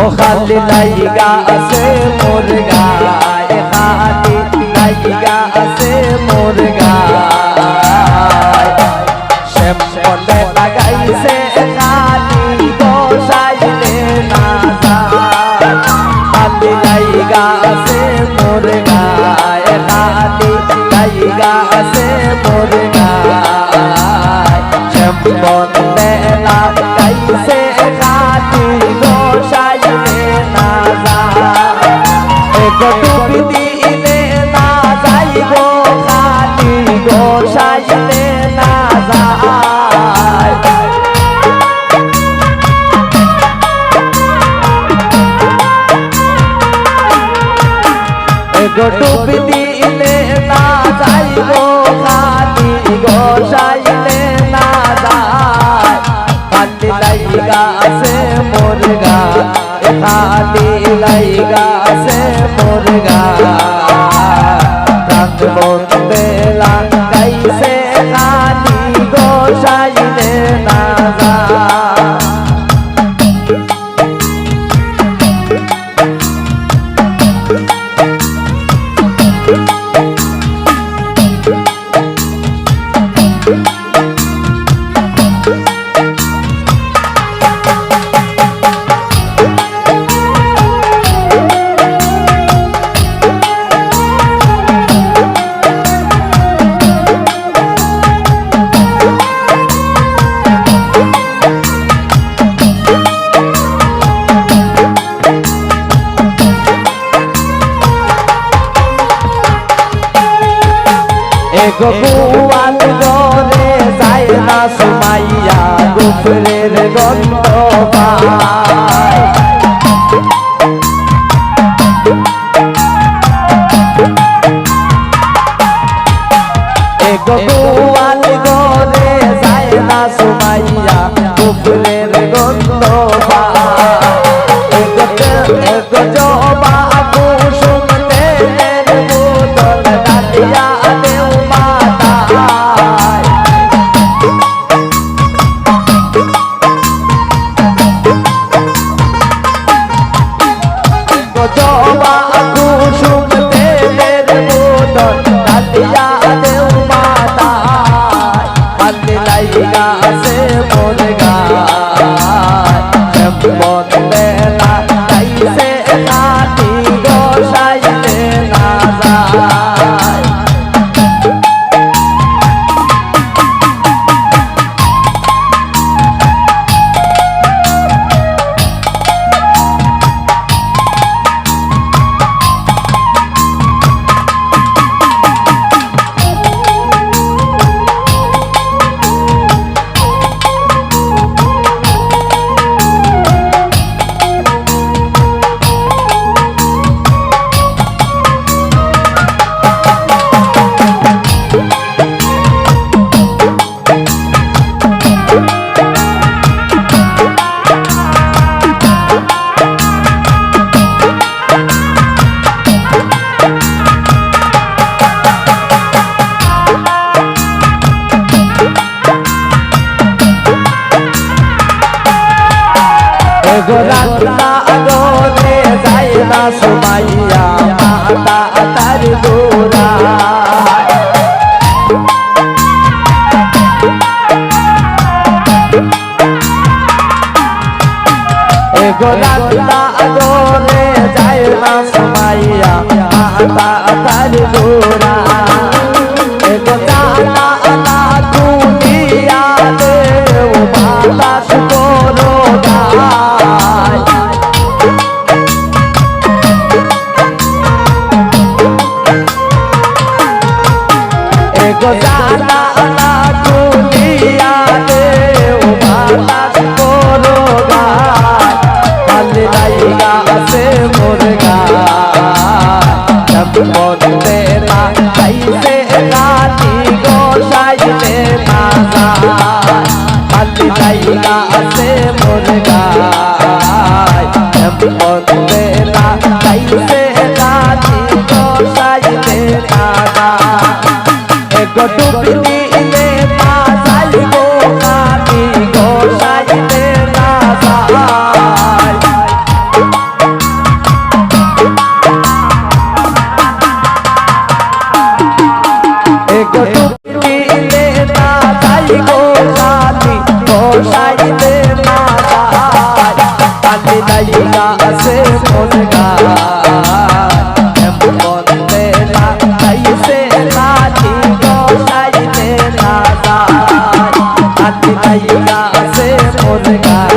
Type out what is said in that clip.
ও খালি লাইগা আছে মোর গায়, খালি লাইগা আছে মোর গায়। শ্যামলে লাগাইছে খালি গোসাইলে না যায়, খালি লাইগা আছে মোর গায়, খালি লাইগা আছে মোর গায়। শ্যামলে লাগাইছে খালি গোসাইলে না যায়, এগো ডুবি দিলে না যাইব খালি গোসাইলে না যায়। এগো ডুবি দিলে না যাইব খালি গোসাইলে না যায়, খালি লাইগা আছে মোর গায়, খালি লাইগা আছে মোর গায়। প্রাণ বন্ধে লাগাইছে খালি গোসাইলে না যায়। এগো গোয়াল ঘরে যায় না সুমাইয়া, গোফরের গন্ধ পায়। এগো গোয়াল ঘরে যায় না সুমাইয়া, গোফরের গন্ধ পায়। এগো জবা কুসুম তেলের বোতল ডালিয়া দেও মাতায়। এগো জবা কুসুম তেলের বোতল ডালিয়া দেও মাতায়, খালি লাইগা আছে মোর গায়। বন্দে লাগাইছে খালি গোসাইলে না যায়। এগো রান্না ঘরে যায় না সুমাইয়া, মাতা তার গোড়ায়। এগো রান্না ঘরে যায় না সুমাইয়া, মাতা তার গোড়ায়। এগো জানা না দুনিয়া দেও মাতা সুকরো গায়। এগো জানা না দুনিয়া দেও মাতা সুকরো গায়, খালি লাইগা আছে মোর গায়। বন্দে লাগাইছে খালি গোসাইলে না যায়, খালি লাইগা আছে মোর গায়। বন্দে লাগাইছে খালি গোসাইলে না যায়, এগো ডুবি দিলে না যাইব খালি গোসাইলে না যায়। মাটি জায়গা আছে মোর গায়